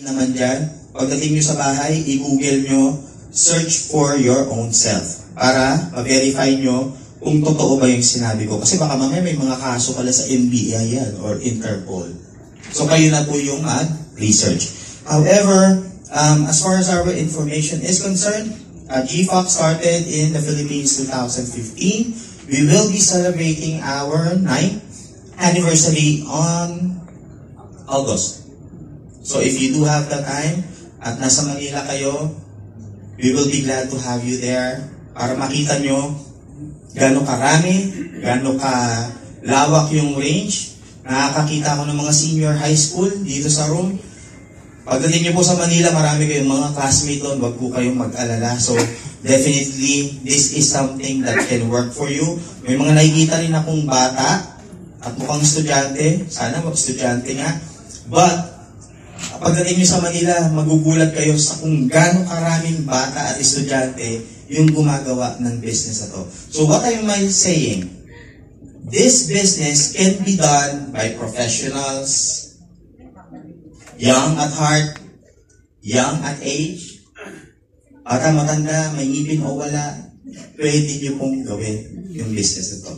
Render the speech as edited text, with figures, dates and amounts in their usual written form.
naman dyan, pagdating nyo sa bahay, i-google nyo, search for your own self para ma-verify nyo kung totoo ba yung sinabi ko. Kasi baka mamaya may mga kaso pala sa NBI yan or Interpol. So kayo na po yung mag-research. However, as far as our information is concerned, GFOC started in the Philippines 2015. We will be celebrating our 9th anniversary on August. So if you do have the time at nasa Manila kayo, we will be glad to have you there para makita nyo gano'ng karami, gano'ng kalawak yung range. Nakakakita ko ng mga senior high school dito sa room. Pagdating nyo po sa Manila, marami kayong mga classmate doon, wag po kayong mag-alala. So definitely, this is something that can work for you. May mga nakikita rin akong bata at mukhang estudyante. Sana mag-estudyante nga. But pagdating nyo sa Manila, magugulat kayo sa kung gaano karaming bata at estudyante yung gumagawa ng business na to. So what am I saying? This business can be done by professionals, young at heart, young at age, bata matanda, may ngipin o wala, pwede nyo pong gawin yung business na to.